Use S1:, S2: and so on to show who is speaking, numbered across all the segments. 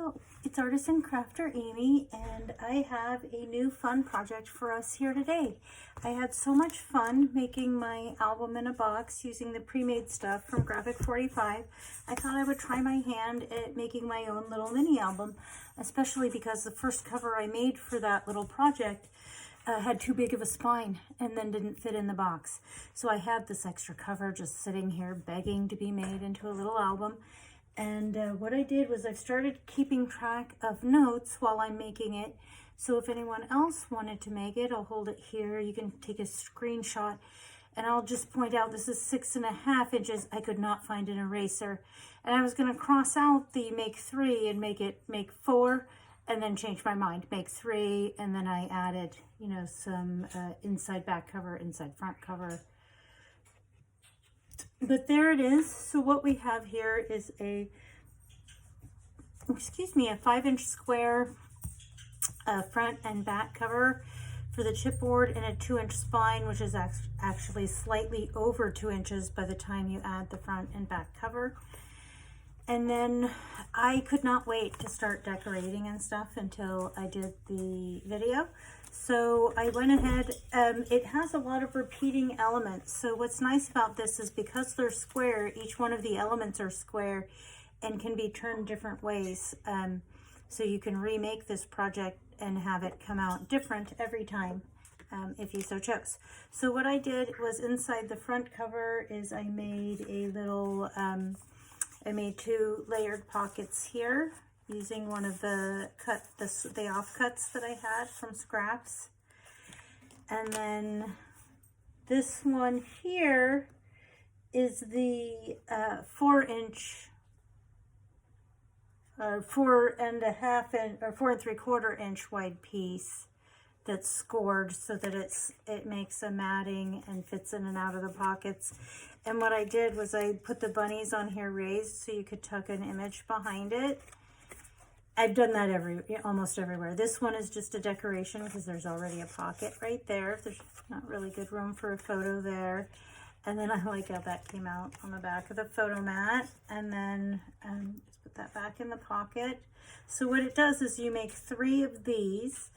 S1: Hello, it's Artisan Crafter Amy, and I have a new fun project for us here today. I had so much fun making my album in a box using the pre-made stuff from Graphic 45. I thought I would try my hand at making my own little mini album, especially because the first cover I made for that little project had too big of a spine and then didn't fit in the box. So I had this extra cover just sitting here begging to be made into a little album. And what I did was I started keeping track of notes while I'm making it. So if anyone else wanted to make it, I'll hold it here. You can take a screenshot and I'll just point out this is 6.5 inches. I could not find an eraser. And I was going to cross out the make 3 and make 4 and then change my mind, make 3. And then I added, you know, some inside back cover, inside front cover. But there it is. So what we have here is a 5-inch square front and back cover for the chipboard and a 2-inch spine, which is actually slightly over 2 inches by the time you add the front and back cover. And then I could not wait to start decorating and stuff until I did the video. So I went ahead, it has a lot of repeating elements. So what's nice about this is because they're square, each one of the elements are square and can be turned different ways. So you can remake this project and have it come out different every time if you so chose. So what I did was inside the front cover is I made a little, I made 2 layered pockets here, using one of the offcuts that I had from scraps. And then this one here is the 4 and 3/4 inch wide piece that's scored so that it makes a matting and fits in and out of the pockets. And what I did was I put the bunnies on here raised so you could tuck an image behind it. I've done that almost everywhere. This one is just a decoration because there's already a pocket right there. There's not really good room for a photo there. And then I like how that came out on the back of the photo mat. And then just put that back in the pocket. So what it does is you make 3 of these,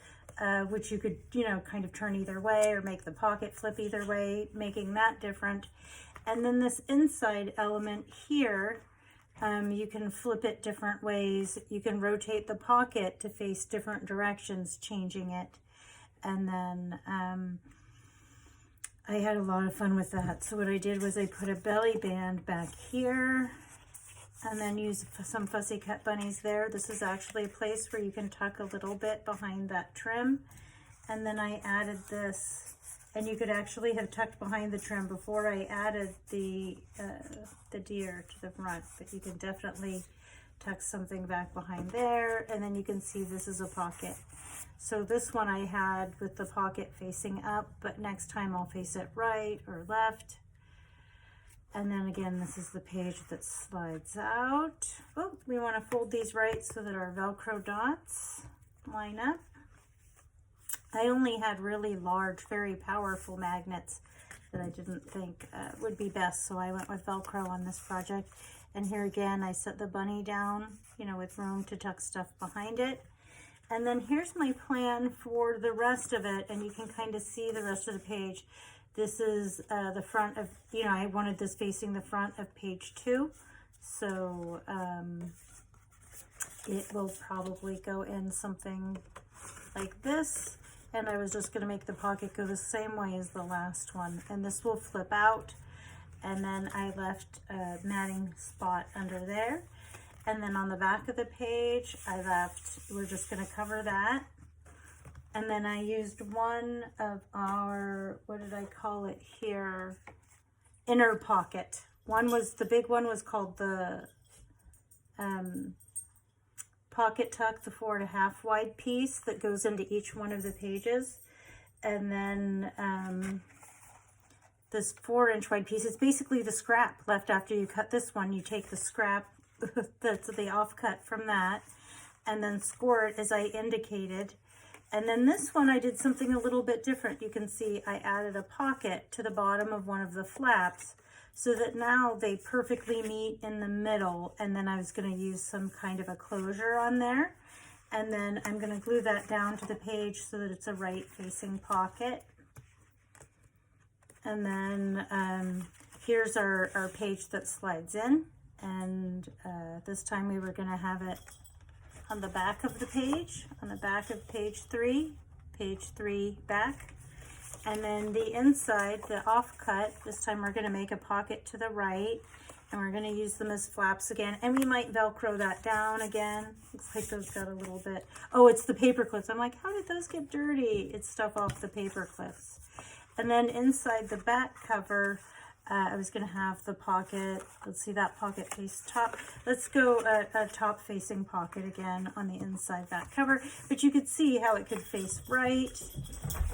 S1: which you could, you know, kind of turn either way or make the pocket flip either way, making that different. And then this inside element here, you can flip it different ways. You can rotate the pocket to face different directions, changing it. And then I had a lot of fun with that. So what I did was I put a belly band back here and then use some fussy cut bunnies there. This is actually a place where you can tuck a little bit behind that trim. And then I added this, and you could actually have tucked behind the trim before I added the deer to the front, but you can definitely tuck something back behind there. And then you can see this is a pocket. So this one I had with the pocket facing up, but next time I'll face it right or left. And then again, this is the page that slides out. Oh, we want to fold these right so that our Velcro dots line up. I only had really large, very powerful magnets that I didn't think would be best, so I went with Velcro on this project. And here again, I set the bunny down, you know, with room to tuck stuff behind it. And then here's my plan for the rest of it, and you can kind of see the rest of the page. This is the front of, you know, I wanted this facing the front of page 2, so it will probably go in something like this. And I was just going to make the pocket go the same way as the last one. And this will flip out. And then I left a matting spot under there. And then on the back of the page, we're just going to cover that. And then I used one of our, what did I call it here? Inner pocket. The big one was called the pocket tuck, the 4.5 wide piece that goes into each one of the pages. And then this 4-inch wide piece is basically the scrap left after you cut this one. You take the scrap, that's the offcut from that, and then score it as I indicated. And then this one I did something a little bit different. You can see I added a pocket to the bottom of one of the flaps so that now they perfectly meet in the middle. And then I was going to use some kind of a closure on there. And then I'm going to glue that down to the page so that it's a right facing pocket. And then here's our page that slides in. And this time we were going to have it on the back of the page, on the back of page 3 back. And then the inside, the offcut, this time we're going to make a pocket to the right, and we're going to use them as flaps again. And we might Velcro that down again. Looks like those got a little bit. Oh, it's the paper clips. I'm like, how did those get dirty? It's stuff off the paper clips. And then inside the back cover, I was going to have the pocket. Let's see, that pocket face top. Let's go a top facing pocket again on the inside back cover. But you could see how it could face right.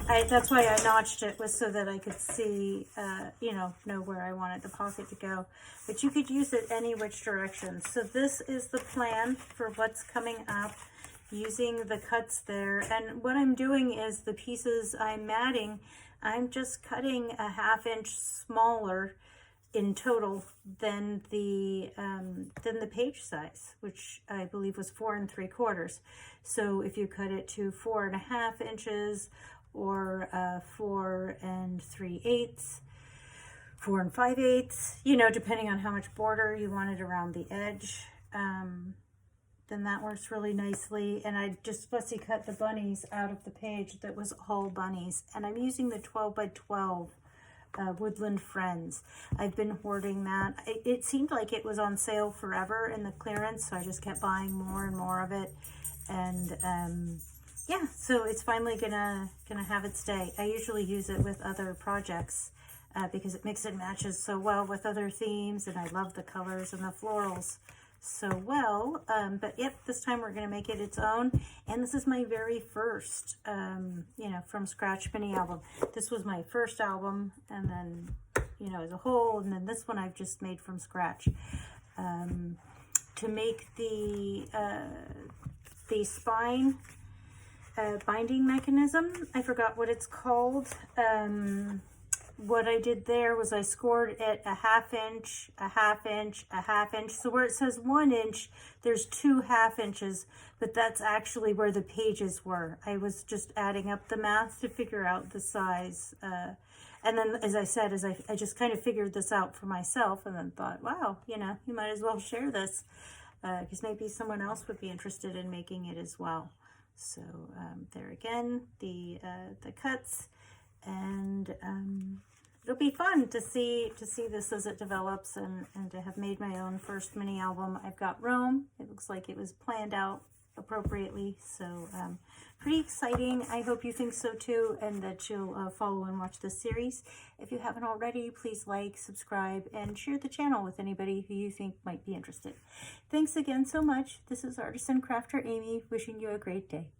S1: That's why I notched it, was so that I could see, you know where I wanted the pocket to go. But you could use it any which direction. So this is the plan for what's coming up using the cuts there. And what I'm doing is the pieces I'm matting, I'm just cutting a 1/2 inch smaller in total than the page size, which I believe was 4 3/4. So if you cut it to 4 1/2 inches, or 4 3/8, 4 5/8, you know, depending on how much border you wanted around the edge, then that works really nicely. And I just fussy cut the bunnies out of the page that was all bunnies. And I'm using the 12 by 12 Woodland Friends. I've been hoarding that. It seemed like it was on sale forever in the clearance, so I just kept buying more and more of it. And yeah, so it's finally gonna have its day. I usually use it with other projects because it mixes and matches so well with other themes, and I love the colors and the florals so well. But yep, this time we're going to make it its own. And this is my very first, you know, from scratch mini album. This was my first album, and then, you know, as a whole, and then this one I've just made from scratch. To make the spine binding mechanism, I forgot what it's called. What I did there was I scored it a 1/2 inch, a 1/2 inch, a 1/2 inch. So where it says 1 inch, there's 2 1/2 inches, but that's actually where the pages were. I was just adding up the math to figure out the size. And then, as I said, I just kind of figured this out for myself, and then thought, wow, you know, you might as well share this because maybe someone else would be interested in making it as well. So there again, the cuts. And it'll be fun to see this as it develops, and to have made my own first mini album. I've got Rome. It looks like it was planned out appropriately, so pretty exciting. I hope you think so too, and that you'll follow and watch this series. If you haven't already, please like, subscribe, and share the channel with anybody who you think might be interested. Thanks again so much. This is Artisan Crafter Amy, wishing you a great day.